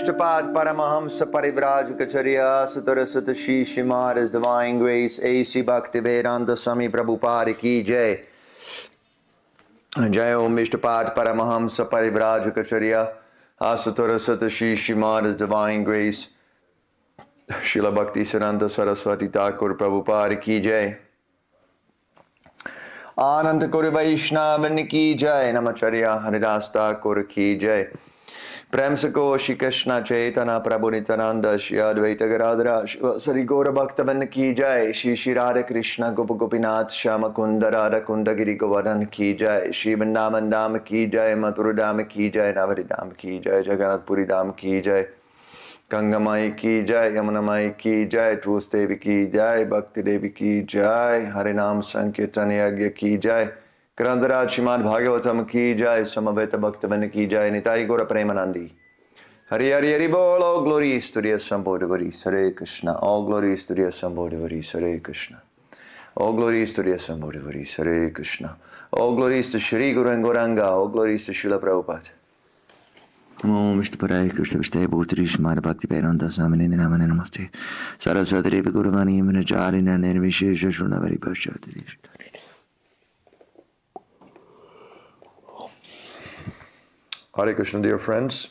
Ishtapad Paramahamsa Parivrajukacharya Sutara Sutta Shri Srimad His Divine Grace A.C. Bhaktivedanta Swami Prabhupada Ki Jai. Jai Om Ishtapad Paramahamsa Parivrajukacharya Sutara Sutta Shri Srimad His Divine Grace Srila Bhakti Siddhanta Saraswati Thakur Prabhupada Ki Jai. Ananta Kori Vaishnavan Ki Jai. Namacharya Haridas Thakur Ki Jai. Prem Sako Shri Krishna Chaitanya Prabhu Nityananda Shri Advaita Gadadhara Sri Gaura Bhaktavan Ki Jai. Shri Shri Radha Krishna Gopa Gopinath Shama Kunda Radha Kunda Giri Govardhan Ki Jai. Shri Vrindavan Dham Ki Jai. Mathura Dham Ki Jai. Navari Dham Ki Jai. Jagannath Puri Dham Ki Jai. Gangamai Ki Jai. Yamunamai Ki Jai. Truth Devi Ki Jai. Bhakti Devi Ki Jai. Harinam Sankirtan Yagya Ki Jai. Grandharaj Srimad Bhagavatam Ki Jai. Samaveta Bhaktavan Ki Jai. Nitai Gora Premanandi. Hari Hari Hari Bol. All glories to the Assambodhavaris. Hare Krishna. All glories to the Assambodhavaris. Hare Krishna. All glories to the Assambodhavaris. Hare Krishna. All glories to Shri Guru and Gauranga. All glories to Srila Prabhupada. Om Vishnu Paraya Krishna Vishnu Bhutri Srimad Bhaktivedanta Swami Nindinamane Namaste. Saraswati Devi Guruvani Manacharina Nirvishesha Shunavari Bhashatri. Hare Krishna, dear friends.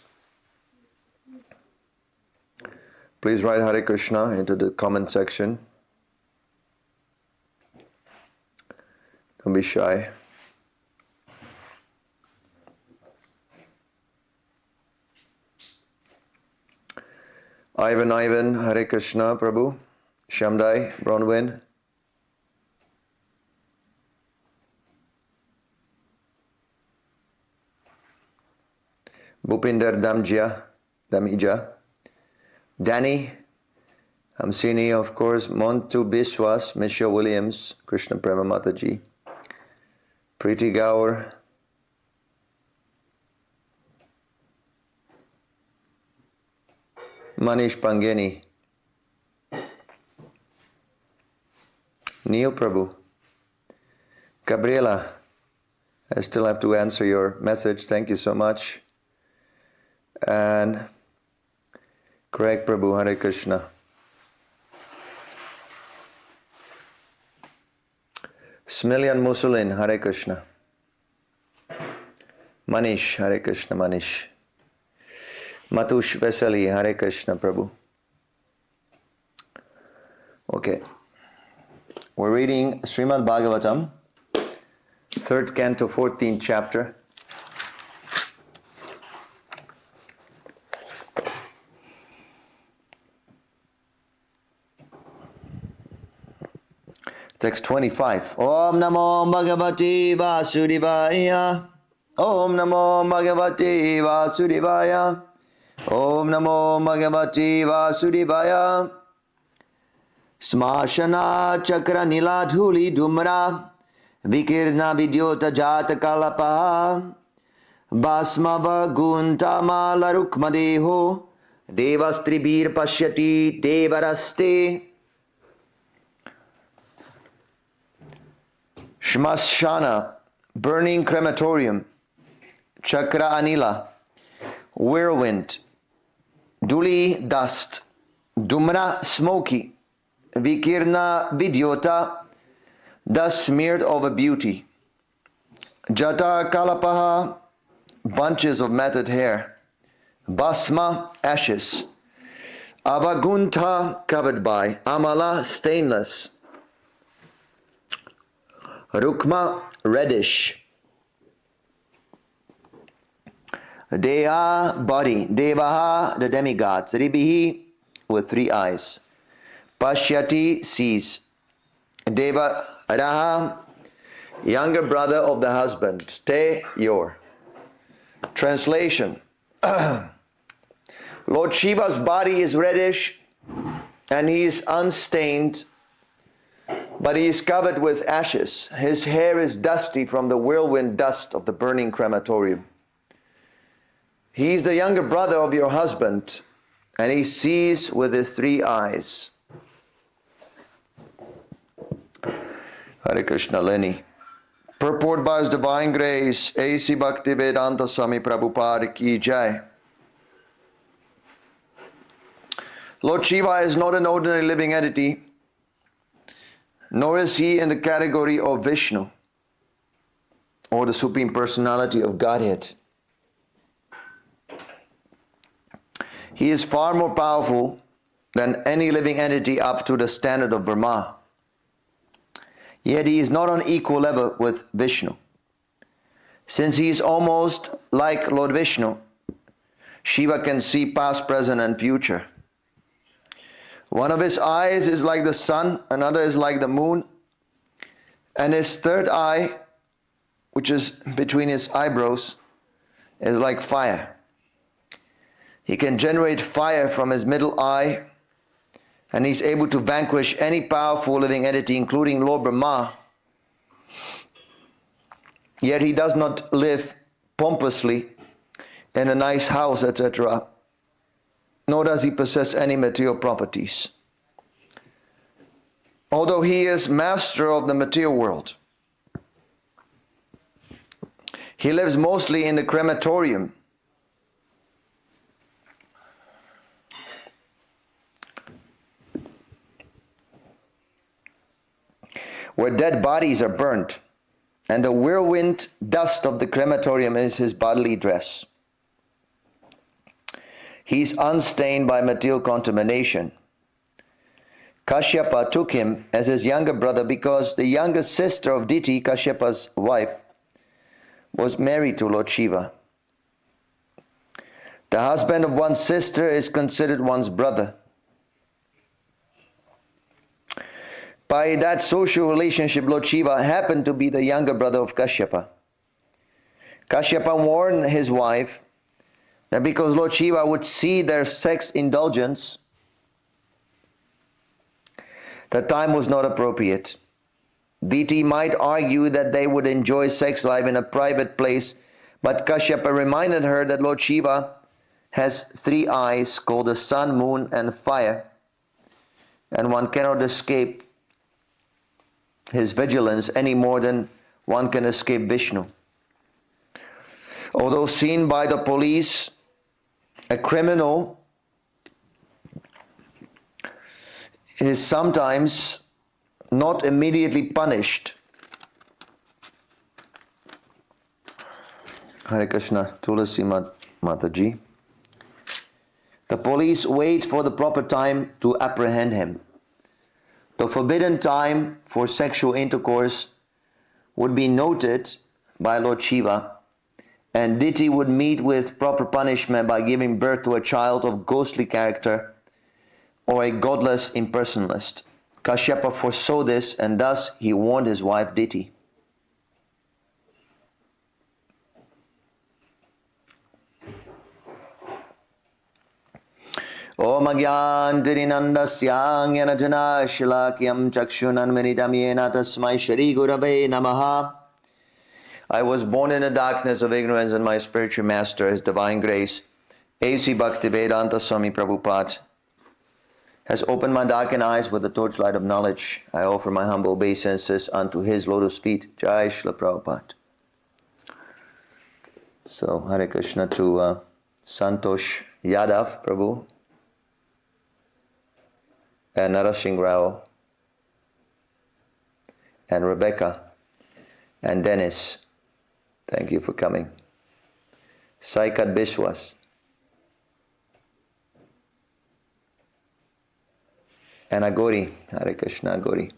Please write Hare Krishna into the comment section. Don't be shy. Ivan, Hare Krishna, Prabhu. Shamdai, Bronwyn. Bhupinder Damija. Danny, Hamsini, of course, Montu Biswas, Misha Williams, Krishna Prema Mataji, Preeti Gaur, Manish Pangeni, Neil Prabhu, Gabriela, I still have to answer your message, thank you so much, and Craig Prabhu, Hare Krishna. Smilyan Musulin, Hare Krishna. Manish, Hare Krishna, Manish. Matush Vesali, Hare Krishna, Prabhu. Okay. We're reading Srimad Bhagavatam, 3rd canto, 14th chapter. Text 25. Om Namo Bhagavate Vasudevaya. Om Namo Bhagavate Vasudevaya. Om Namo Bhagavate Vasudevaya. Smashana Chakra Niladhuli Dhumra Vikirna Vidyota Jata Kalapa Basmava Guntama Larukmadeho Devastribir Pashyati Devaraste. Shmashana, burning crematorium. Chakra Anila, whirlwind. Duli, dust. Dumra, smoky. Vikirna, vidyota, dust smeared over beauty. Jata Kalapaha, bunches of matted hair. Basma, ashes. Avagunta, covered by. Amala, stainless. Rukma, reddish. Deha, body. Devaha, the demigods. Ribihi, with 3 eyes. Pashyati, sees. Deva, Raha, younger brother of the husband. Te, your. Translation. Lord Shiva's body is reddish and he is unstained, but he is covered with ashes. His hair is dusty from the whirlwind dust of the burning crematorium. He is the younger brother of your husband, and he sees with his 3 eyes. Hare Krishna, Lenny. Purport by His Divine Grace, A.C. Bhaktivedanta Swami Prabhupada Ki Jai. Lord Shiva is not an ordinary living entity, nor is he in the category of Vishnu or the Supreme Personality of Godhead. He is far more powerful than any living entity up to the standard of Brahma. Yet he is not on equal level with Vishnu. Since he is almost like Lord Vishnu, Shiva can see past, present and future. One of his eyes is like the sun, another is like the moon, and his third eye, which is between his eyebrows, is like fire. He can generate fire from his middle eye, and he's able to vanquish any powerful living entity, including Lord Brahma. Yet he does not live pompously in a nice house, etc., nor does he possess any material properties. Although he is master of the material world, he lives mostly in the crematorium. Where dead bodies are burnt, and the whirlwind dust of the crematorium is his bodily dress. He's unstained by material contamination. Kashyapa took him as his younger brother because the younger sister of Diti, Kashyapa's wife, was married to Lord Shiva. The husband of one's sister is considered one's brother. By that social relationship, Lord Shiva happened to be the younger brother of Kashyapa. Kashyapa warned his wife that because Lord Shiva would see their sex indulgence, the time was not appropriate. Diti might argue that they would enjoy sex life in a private place, but Kashyapa reminded her that Lord Shiva has three eyes called the sun, moon and fire, and one cannot escape his vigilance any more than one can escape Vishnu. Although seen by the police, a criminal is sometimes not immediately punished. Hare Krishna, Tulasi Mataji. The police wait for the proper time to apprehend him. The forbidden time for sexual intercourse would be noted by Lord Shiva, and Diti would meet with proper punishment by giving birth to a child of ghostly character or a godless impersonalist. Kashyapa foresaw this, and thus he warned his wife Diti. Om Agyan Dirinandasyang Yanajana Shilakyam Chakshunanminitam Yena Tasmai Shri Gurave Namaha. I was born in the darkness of ignorance, and my spiritual master, His Divine Grace, A.C. Bhaktivedanta Swami Prabhupada, has opened my darkened eyes with the torchlight of knowledge. I offer my humble obeisances unto His lotus feet. Jai Shri Prabhupada. So, Hare Krishna to Santosh Yadav, Prabhu, and Narasingh Rao, and Rebecca, and Dennis. Thank you for coming. Saikat Biswas, and Agori. Hare Krishna, Agori.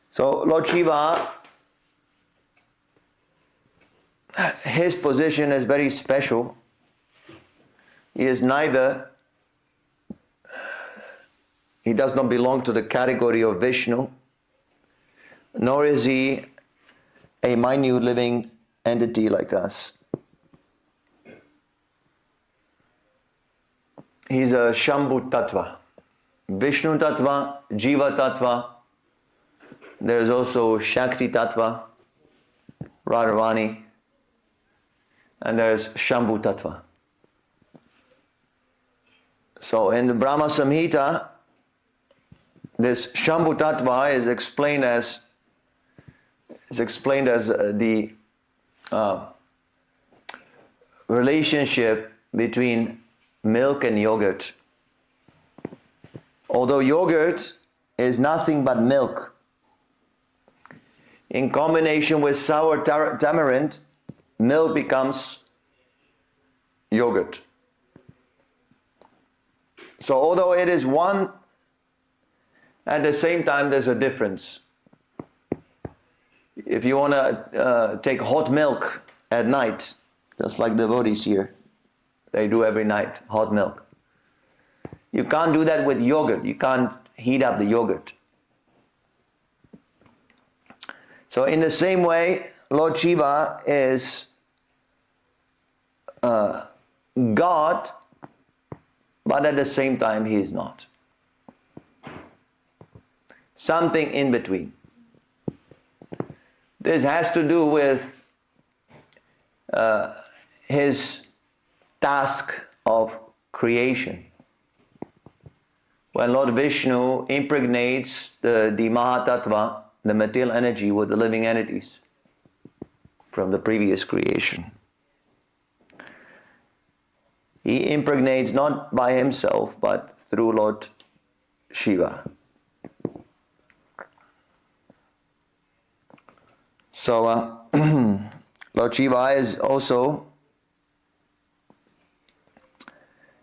So Lord Shiva, his position is very special. He does not belong to the category of Vishnu, nor is he a minute living entity like us. He's a Shambhu Tattva, Vishnu Tattva, Jiva Tattva. There's also Shakti Tattva, Radharani, and there's Shambhu Tattva. So in the Brahma Samhita, this Shambhu Tattva is explained as the relationship between milk and yogurt. Although yogurt is nothing but milk, in combination with sour tamarind, milk becomes yogurt. So although it is one, at the same time there's a difference. If you want to take hot milk at night, just like the devotees here, they do every night, hot milk. You can't do that with yogurt. You can't heat up the yogurt. So in the same way, Lord Shiva is God, but at the same time He is not. Something in between. This has to do with His task of creation. When Lord Vishnu impregnates the Mahatattva, the material energy, with the living entities from the previous creation, He impregnates not by Himself but through Lord Shiva. So Lord Shiva is also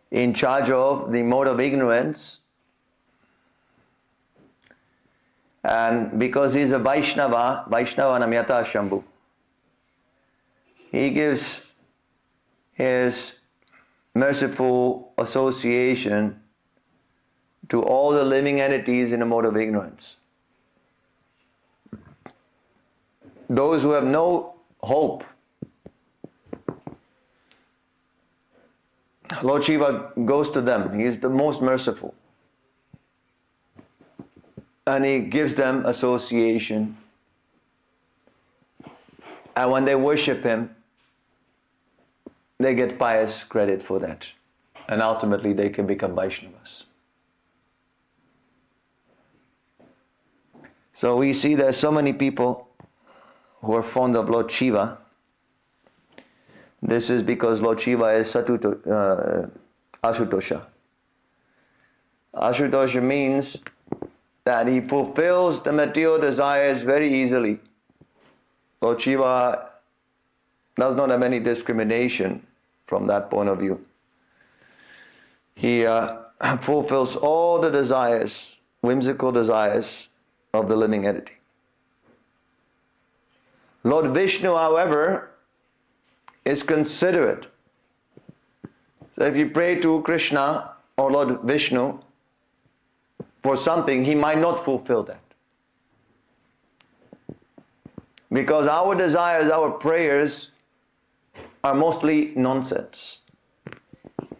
in charge of the mode of ignorance, and because he is a Vaishnava Namyata Shambhu, he gives his merciful association to all the living entities in the mode of ignorance. Those who have no hope, Lord Shiva goes to them. He is the most merciful. And He gives them association. And when they worship Him, they get pious credit for that. And ultimately they can become Vaishnavas. So we see there's so many people who are fond of Lord Shiva. This is because Lord Shiva is Ashutosha. Ashutosha means that he fulfills the material desires very easily. Lord Shiva does not have any discrimination from that point of view. He fulfills all the desires, whimsical desires of the living entity. Lord Vishnu, however, is considerate. So if you pray to Krishna or Lord Vishnu for something, He might not fulfill that. Because our desires, our prayers are mostly nonsense.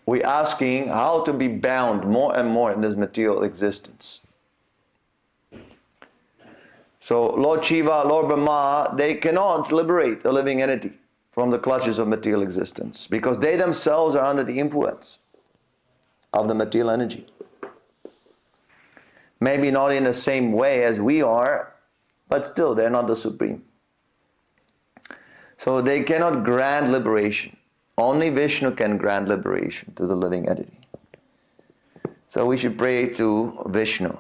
We're asking how to be bound more and more in this material existence. So Lord Shiva, Lord Brahma, they cannot liberate a living entity from the clutches of material existence because they themselves are under the influence of the material energy. Maybe not in the same way as we are, but still they're not the supreme. So they cannot grant liberation. Only Vishnu can grant liberation to the living entity. So we should pray to Vishnu.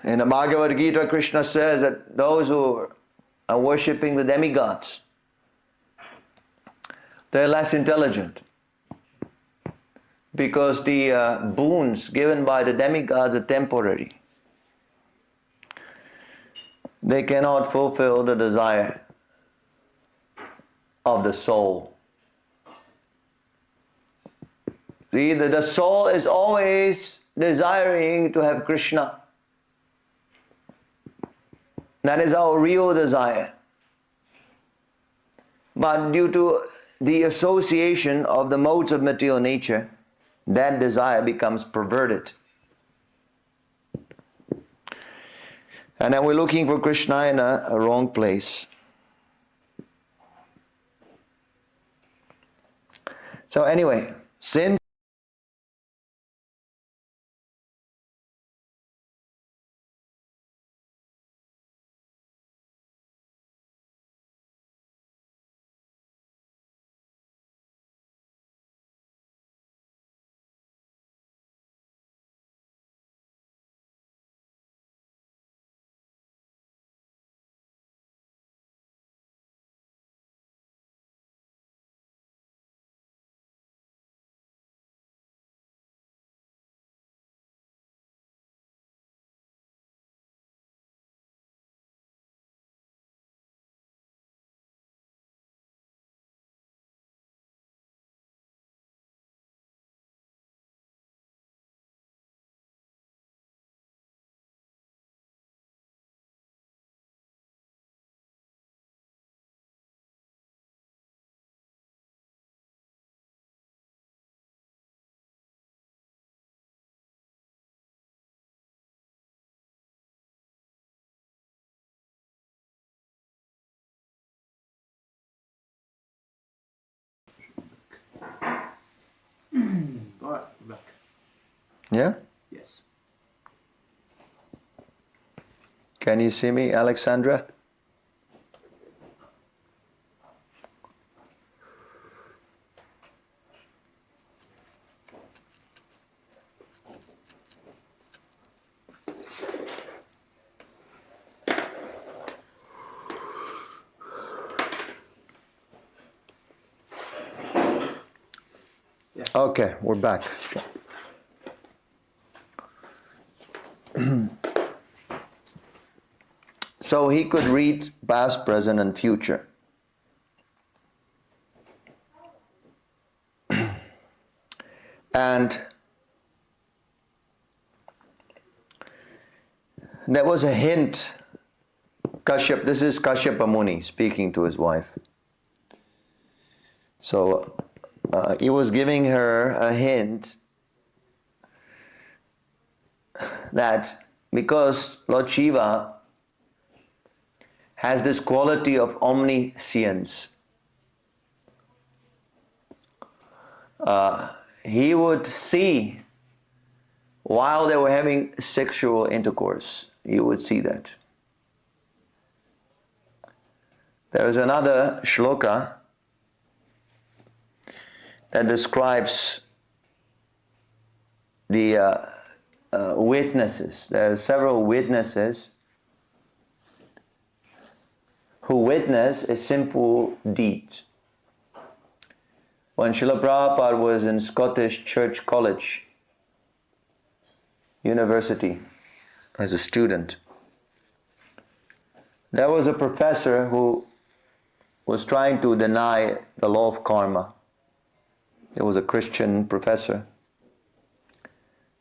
In the Bhagavad Gita, Krishna says that those who are worshipping the demigods, they're less intelligent. Because the boons given by the demigods are temporary. They cannot fulfill the desire of the soul. See, the soul is always desiring to have Krishna. That is our real desire. But due to the association of the modes of material nature, that desire becomes perverted. And then we're looking for Krishna in a wrong place. So anyway, since Yeah? Yes. Can you see me, Alexandra? Yeah. Okay, we're back. So he could read past, present, and future. And there was a hint. Kashyap, this is Kashyapa Muni speaking to his wife. So he was giving her a hint that because Lord Shiva has this quality of omniscience, he would see while they were having sexual intercourse. He would see that. There is another shloka that describes the witnesses. There are several witnesses who witness a sinful deed. When Srila Prabhupada was in Scottish Church College, University, as a student, there was a professor who was trying to deny the law of karma. It was a Christian professor.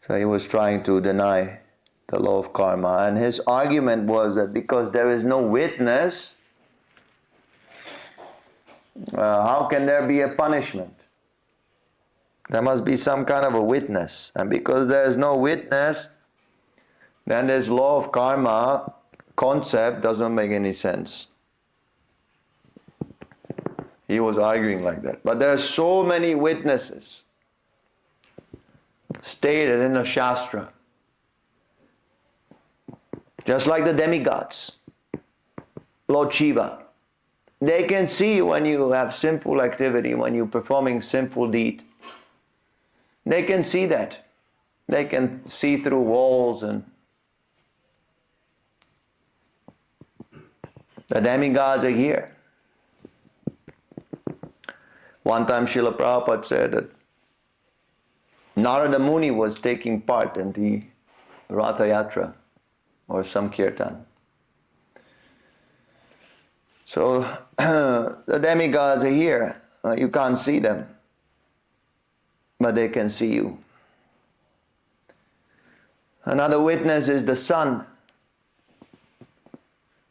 So he was trying to deny the law of karma. And his argument was that because there is no witness, how can there be a punishment? There must be some kind of a witness. And because there is no witness, then this law of karma concept doesn't make any sense. He was arguing like that. But there are so many witnesses stated in the Shastra. Just like the demigods, Lord Shiva. They can see when you have sinful activity, when you're performing sinful deed. They can see that. They can see through walls, and the demigods are here. One time Srila Prabhupada said that Narada Muni was taking part in the Ratha Yatra or some kirtan. So the demigods are here. You can't see them, but they can see you. Another witness is the sun.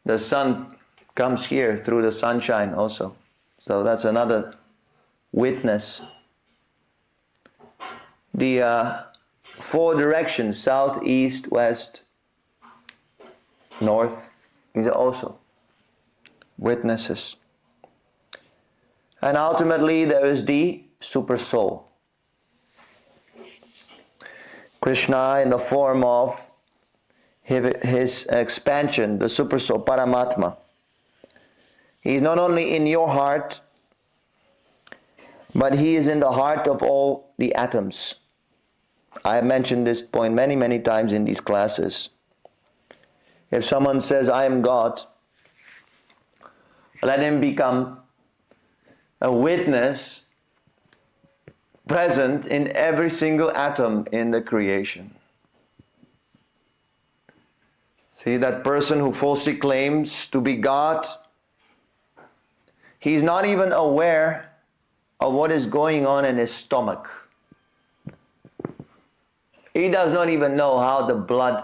The sun comes here through the sunshine also. So that's another witness. The four directions, south, east, west, north, these are also witnesses. And ultimately there is the super soul. Krishna in the form of his expansion, the super soul, Paramatma. He is not only in your heart, but he is in the heart of all the atoms. I have mentioned this point many, many times in these classes. If someone says, I am God, let him become a witness present in every single atom in the creation. See, that person who falsely claims to be God, he's not even aware of what is going on in his stomach. He does not even know how the blood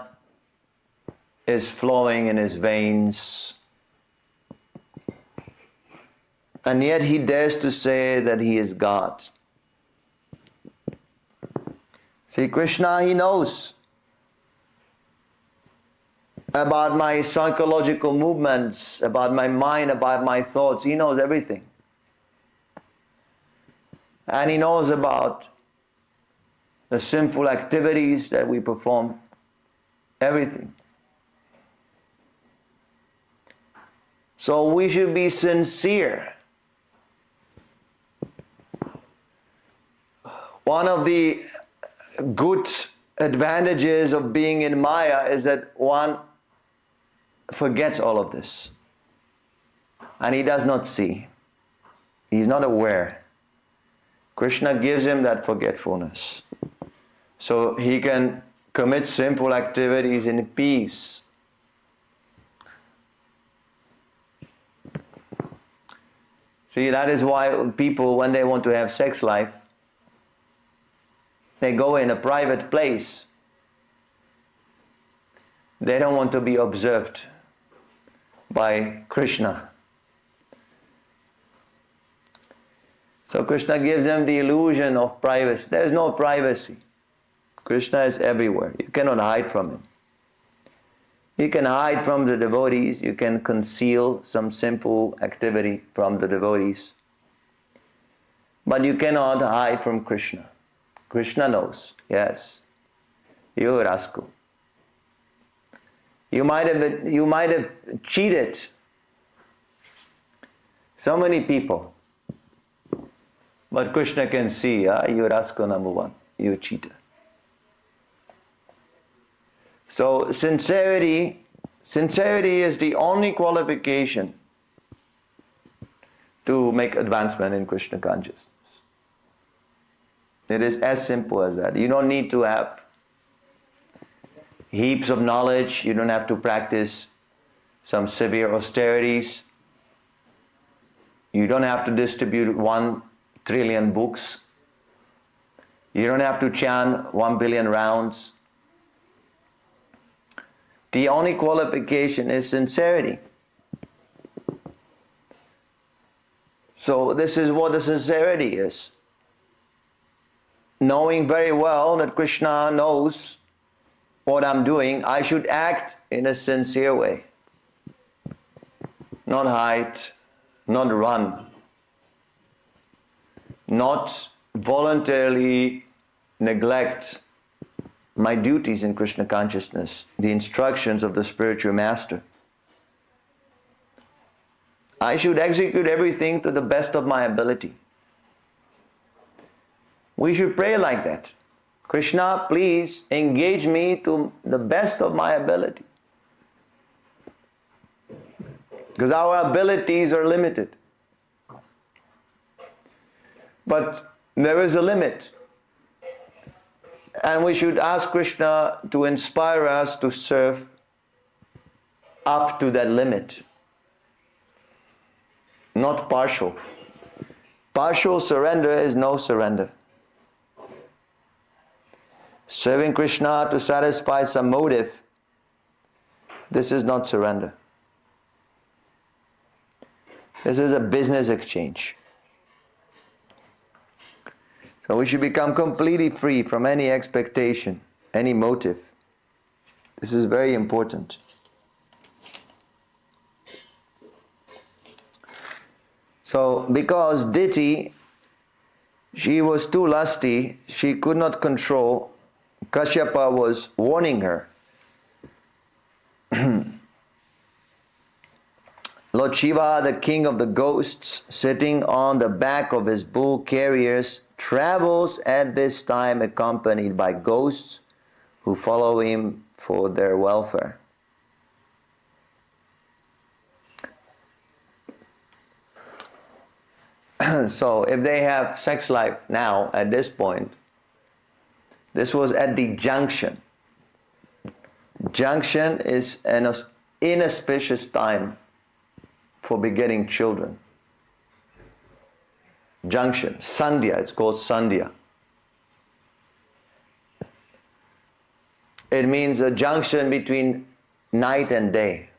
is flowing in his veins. And yet he dares to say that he is God. See, Krishna, he knows about my psychological movements, about my mind, about my thoughts. He knows everything. And he knows about the sinful activities that we perform, everything. So we should be sincere. One of the good advantages of being in Maya is that one forgets all of this. And he does not see. He's not aware. Krishna gives him that forgetfulness. So he can commit sinful activities in peace. See, that is why people, when they want to have sex life, they go in a private place. They don't want to be observed by Krishna. So Krishna gives them the illusion of privacy. There is no privacy. Krishna is everywhere. You cannot hide from him. You can hide from the devotees. You can conceal some simple activity from the devotees. But you cannot hide from Krishna. Krishna knows. Yes. You're rascal. You might have cheated so many people. But Krishna can see, you're rascal number one. You're a cheater. So sincerity is the only qualification to make advancement in Krishna consciousness. It is as simple as that. You don't need to have heaps of knowledge. You don't have to practice some severe austerities. You don't have to distribute 1 trillion books. You don't have to chant 1 billion rounds. The only qualification is sincerity. So this is what the sincerity is. Knowing very well that Krishna knows what I'm doing, I should act in a sincere way. Not hide, not run. Not voluntarily neglect my duties in Krishna consciousness, the instructions of the spiritual master. I should execute everything to the best of my ability. We should pray like that. Krishna, please engage me to the best of my ability. Because our abilities are limited. But there is a limit. And we should ask Krishna to inspire us to serve up to that limit. Not partial. Partial surrender is no surrender. Serving Krishna to satisfy some motive, this is not surrender. This is a business exchange. So we should become completely free from any expectation, any motive. This is very important. So because Diti, she was too lusty, she could not control, Kashyapa was warning her. Lord Shiva, the king of the ghosts, sitting on the back of his bull carriers, travels at this time accompanied by ghosts who follow him for their welfare. So if they have sex life now at this point, this was at the junction. Junction is an inauspicious time for begetting children. Junction, Sandhya, it's called Sandhya. It means a junction between night and day,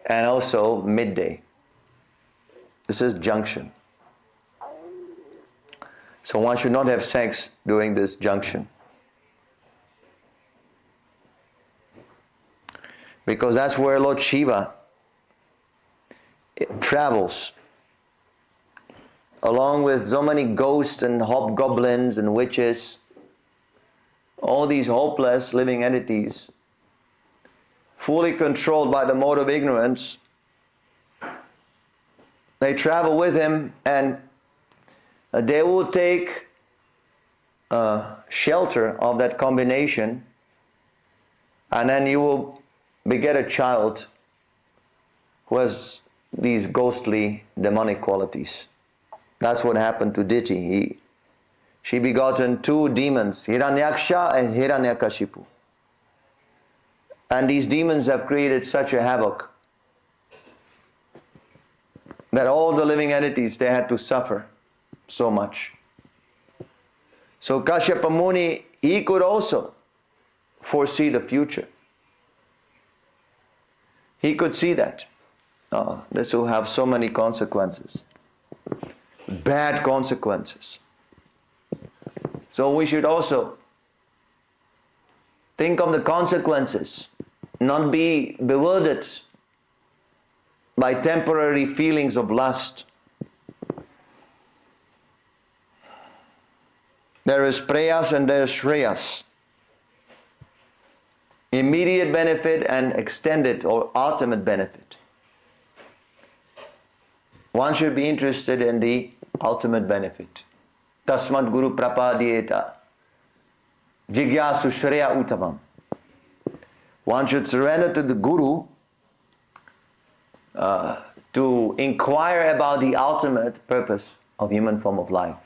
and also midday. This is junction. So one should not have sex during this junction, because that's where Lord Shiva travels along with so many ghosts and hobgoblins and witches, all these hopeless living entities, fully controlled by the mode of ignorance, they travel with him, and they will take shelter of that combination, and then you will beget a child who has these ghostly demonic qualities. That's what happened to Diti. She begotten two demons, Hiranyaksha and Hiranyakashipu. And these demons have created such a havoc that all the living entities, they had to suffer so much. So Kashyapa Muni, he could also foresee the future. He could see that. Oh, this will have so many consequences. Bad consequences. So we should also think of the consequences, not be bewildered by temporary feelings of lust. There is prayas and there is shreyas. Immediate benefit and extended or ultimate benefit. One should be interested in the ultimate benefit. Tasmat Guru Prapadyeta. Jigyasu Shreya Uttamam. One should surrender to the Guru to inquire about the ultimate purpose of human form of life.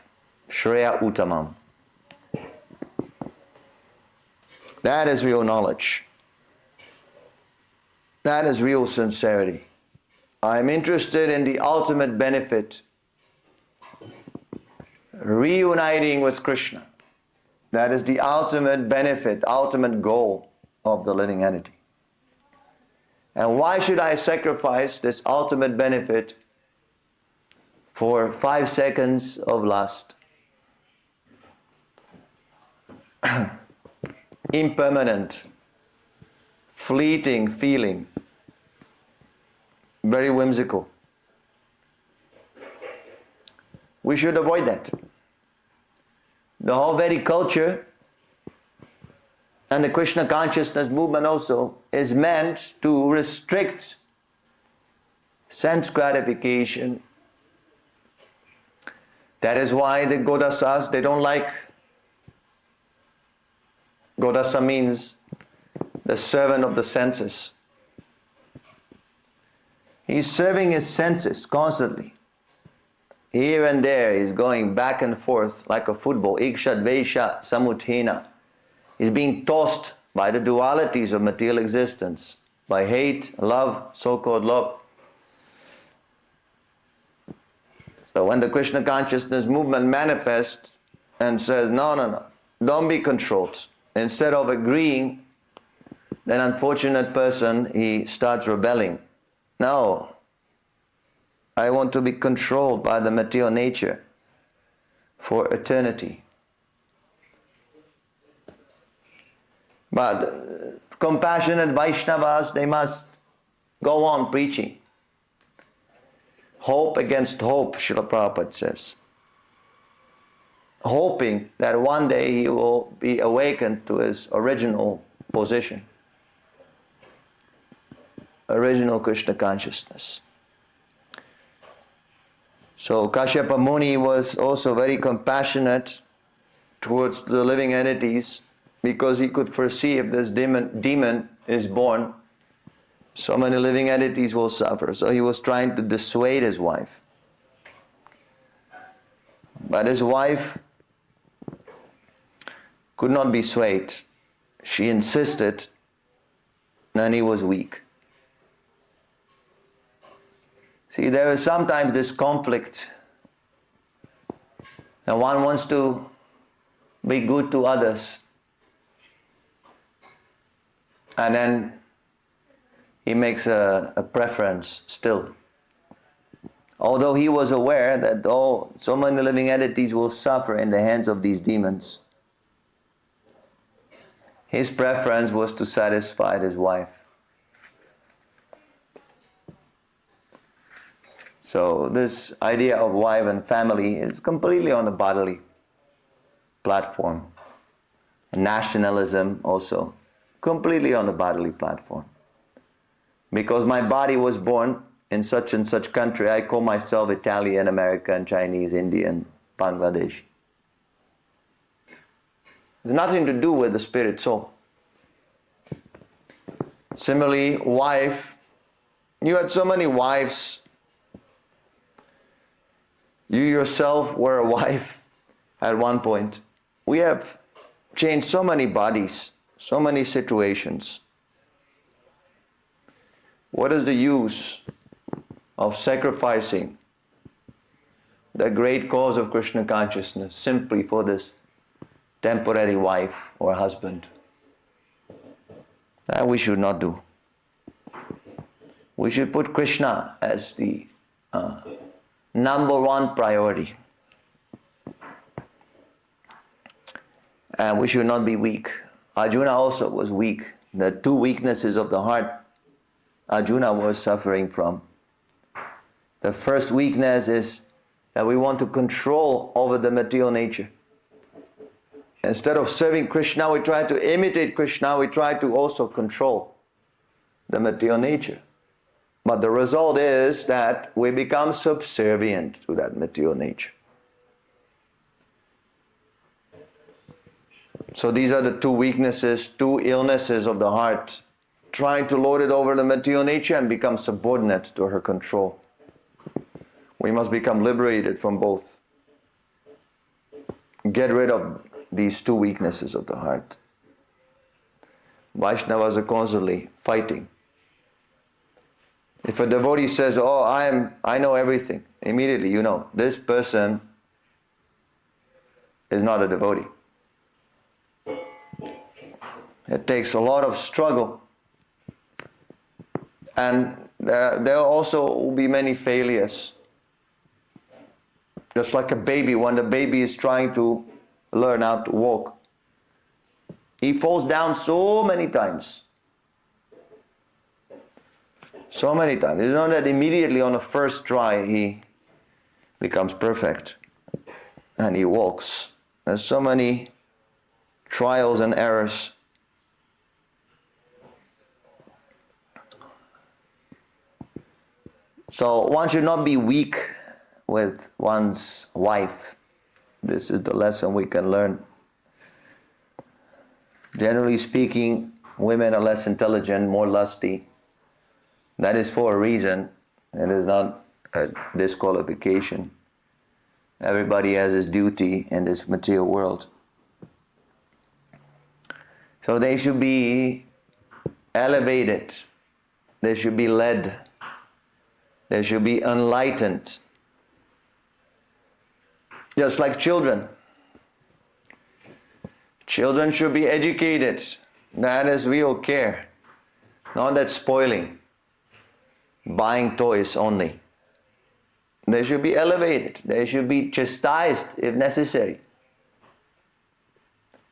Shreya Uttamam. That is real knowledge. That is real sincerity. I am interested in the ultimate benefit, reuniting with Krishna. That is the ultimate benefit, ultimate goal of the living entity. And why should I sacrifice this ultimate benefit for 5 seconds of lust? Impermanent, fleeting feeling, very whimsical. We should avoid that. The whole Vedic culture and the Krishna consciousness movement also is meant to restrict sense gratification. That is why the Godasas, they don't like. Godasa means the servant of the senses. He's serving his senses constantly. Here and there, he's going back and forth like a football. Iksha, Dvesha, Samuthena. He's being tossed by the dualities of material existence, by hate, love, so-called love. So when the Krishna consciousness movement manifests and says, no, don't be controlled. Instead of agreeing, then unfortunate person, he starts rebelling. No, I want to be controlled by the material nature for eternity. But compassionate Vaishnavas, they must go on preaching. Hope against hope, Srila Prabhupada says. Hoping that one day he will be awakened to his original position. Original Krishna consciousness. So Kashyapa Muni was also very compassionate towards the living entities, because he could foresee if this demon is born, so many living entities will suffer. So he was trying to dissuade his wife. But his wife could not be swayed. She insisted, and he was weak. See, there is sometimes this conflict, and one wants to be good to others, and then he makes a preference still. Although he was aware that so many living entities will suffer in the hands of these demons, his preference was to satisfy his wife. So this idea of wife and family is completely on the bodily platform. Nationalism also, completely on the bodily platform. Because my body was born in such and such country, I call myself Italian, American, Chinese, Indian, Bangladeshi. It's nothing to do with the spirit soul. Similarly, wife, you had so many wives. You yourself were a wife at one point. We have changed so many bodies, so many situations. What is the use of sacrificing the great cause of Krishna consciousness simply for this temporary wife or husband? That we should not do. We should put Krishna as the number one priority. And we should not be weak. Arjuna also was weak. The two weaknesses of the heart Arjuna was suffering from. The first weakness is that we want to control over the material nature. Instead of serving Krishna, we try to imitate Krishna, we try to also control the material nature. But the result is that we become subservient to that material nature. So these are the two weaknesses, two illnesses of the heart. Trying to lord it over the material nature and become subordinate to her control. We must become liberated from both. Get rid of these two weaknesses of the heart. Vaishnavas are constantly fighting. If a devotee says, "Oh, I know everything," immediately you know this person is not a devotee. It takes a lot of struggle. And there also will be many failures. Just like a baby, when the baby is trying to learn how to walk, he falls down so many times. So many times. It's not that immediately on the first try he becomes perfect and he walks. There's so many trials and errors. So one should not be weak with one's wife. This is the lesson we can learn. Generally speaking, women are less intelligent, more lusty. That is for a reason. It is not a disqualification. Everybody has his duty in this material world. So they should be elevated. They should be led. They should be enlightened. Just like children. Children should be educated. That is real care. Not that spoiling. Buying toys only. They should be elevated. They should be chastised if necessary.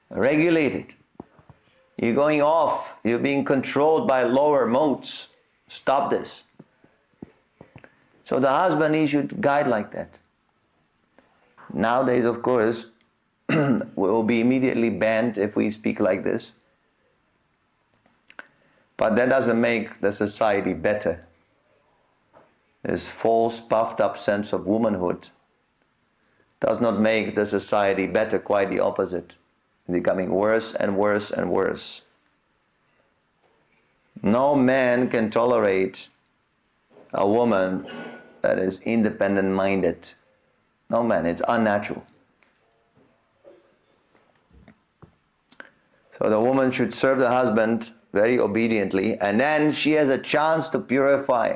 Regulated. You're going off. You're being controlled by lower modes. Stop this. So the husband, he should guide like that. Nowadays, of course, will be immediately banned if we speak like this. But that doesn't make the society better. This false, puffed up sense of womanhood does not make the society better, quite the opposite. Becoming worse and worse and worse. No man can tolerate a woman that is independent-minded. No man, it's unnatural. So the woman should serve the husband very obediently, and then she has a chance to purify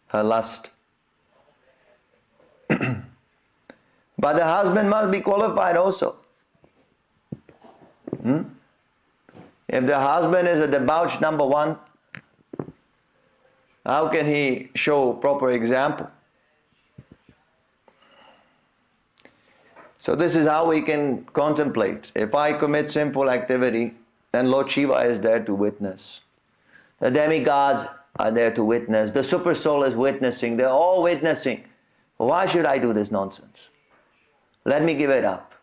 her lust. But the husband must be qualified also. If the husband is a debauched number one, how can he show proper example? So this is how we can contemplate. If I commit sinful activity, then Lord Shiva is there to witness. The demigods are there to witness. The super soul is witnessing. They're all witnessing. Why should I do this nonsense? Let me give it up.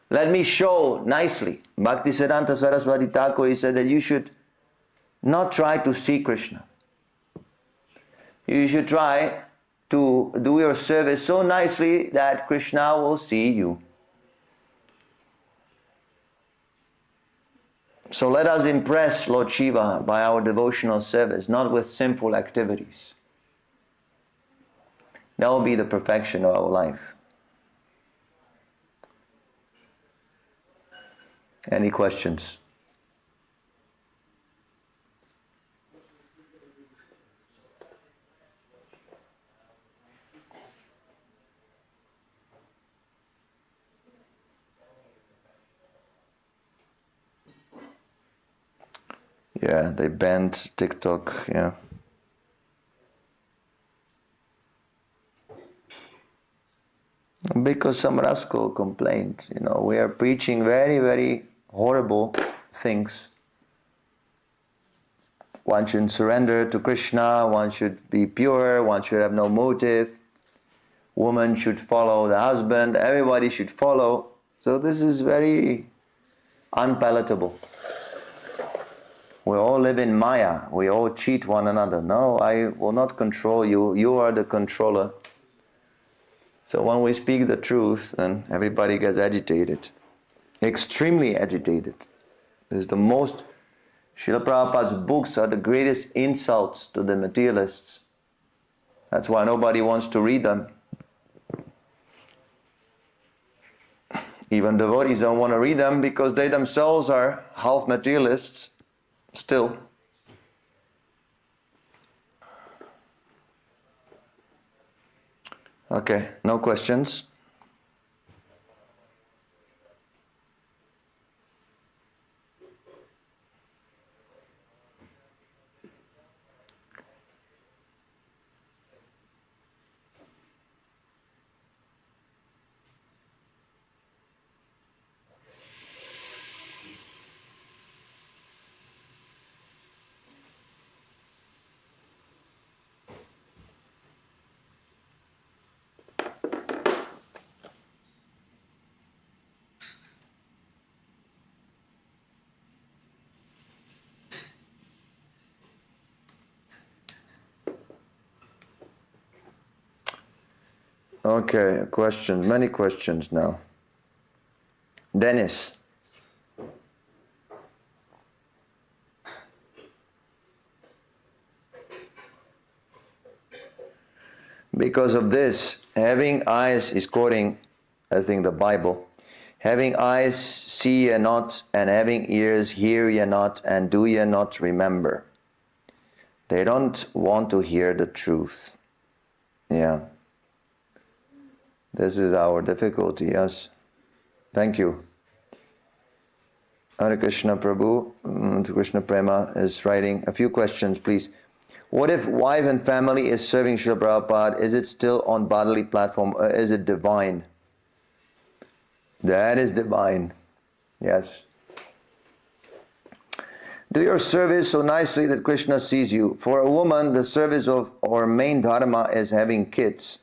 Let me show nicely. Bhaktisiddhanta Saraswati Thakur, he said that you should not try to see Krishna. You should try to do your service so nicely that Krishna will see you. So let us impress Lord Shiva by our devotional service, not with sinful activities. That will be the perfection of our life. Any questions? Yeah, they banned TikTok, yeah. Because some rascal complained, we are preaching very, very horrible things. One should surrender to Krishna, one should be pure, one should have no motive. Woman should follow the husband, everybody should follow. So this is very unpalatable. We all live in Maya. We all cheat one another. No, I will not control you. You are the controller. So when we speak the truth, then everybody gets agitated. Extremely agitated. It's the most... Srila Prabhupada's books are the greatest insults to the materialists. That's why nobody wants to read them. Even devotees don't want to read them because they themselves are half materialists. Still. Okay, no questions? Okay, questions, many questions now. Dennis. Because of this, having eyes is quoting, I think, the Bible. Having eyes, see ye not, and having ears, hear ye not, and do ye not remember. They don't want to hear the truth. Yeah. This is our difficulty, yes. Thank you. Hare Krishna Prabhu, to Krishna Prema is writing a few questions, please. What if wife and family is serving Srila Prabhupada? Is it still on bodily platform or is it divine? That is divine. Yes. Do your service so nicely that Krishna sees you. For a woman, the service of our main dharma is having kids.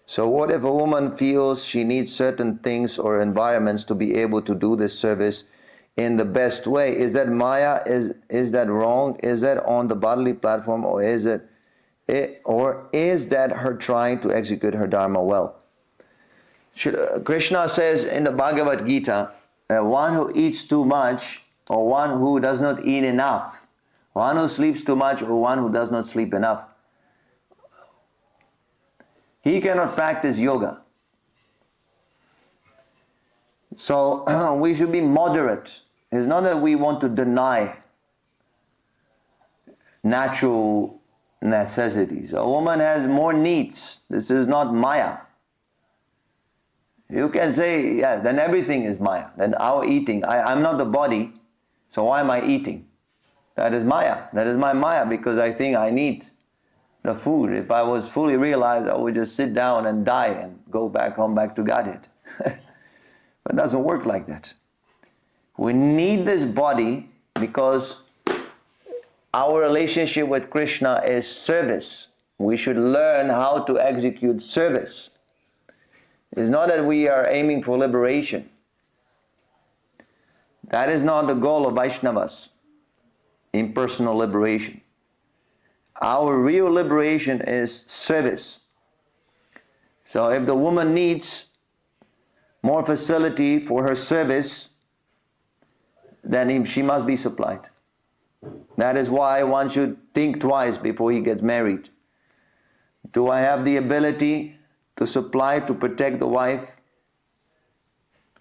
So what if a woman feels she needs certain things or environments to be able to do this service in the best way? Is that Maya? Is that wrong? Is that on the bodily platform, or is that her trying to execute her dharma well? Krishna says in the Bhagavad Gita, one who eats too much or one who does not eat enough, one who sleeps too much or one who does not sleep enough, he cannot practice yoga. So we should be moderate. It's not that we want to deny natural necessities. A woman has more needs. This is not Maya. You can say, yeah, then everything is Maya. Then our eating, I'm not the body, so why am I eating? That is Maya. That is my Maya because I think I need the food. If I was fully realized, I would just sit down and die and go back home, back to Godhead. But it doesn't work like that. We need this body because our relationship with Krishna is service. We should learn how to execute service. It's not that we are aiming for liberation. That is not the goal of Vaishnavas, impersonal liberation. Our real liberation is service. So if the woman needs more facility for her service, then she must be supplied. That is why one should think twice before he gets married. Do I have the ability to supply, to protect the wife?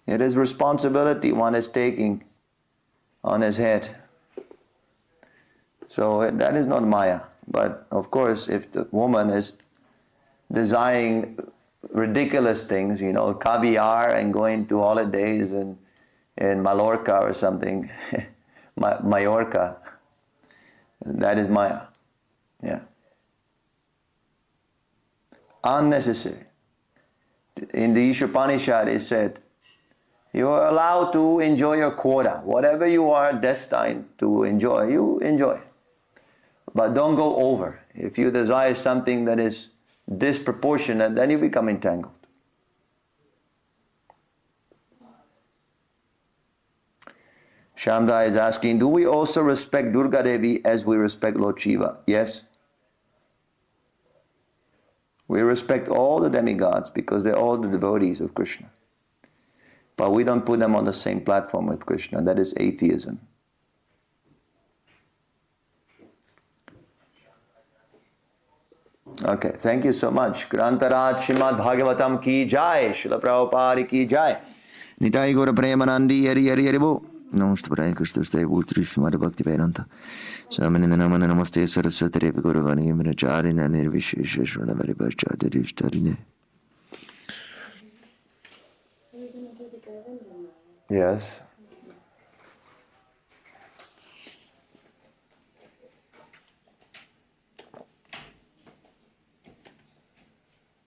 It is responsibility one is taking on his head. So that is not Maya. But of course, if the woman is desiring ridiculous things, caviar and going to holidays in Mallorca or something, Mallorca, that is Maya. Yeah. Unnecessary. In the Ishopanishad it said, you are allowed to enjoy your quota. Whatever you are destined to enjoy, you enjoy. But don't go over. If you desire something that is disproportionate, then you become entangled. Shamda is asking, do we also respect Durga Devi as we respect Lord Shiva? Yes. We respect all the demigods because they're all the devotees of Krishna. But we don't put them on the same platform with Krishna. That is atheism. Okay, thank you so much. Grantaraj Srimad Bhagavatam ki jai, Srila Prabhupada ki jai. Nitai Gaura Premanandi Hari Hari Hari Bo. Namaste Paraya Krishna Stay Bhutri Srimad Bhakti Vedanta. Samanina Namana Namaste Saraswati Revi Gauravani Imracharina Nirvishesha Shrana Varibhacharya Rishtarine. Yes.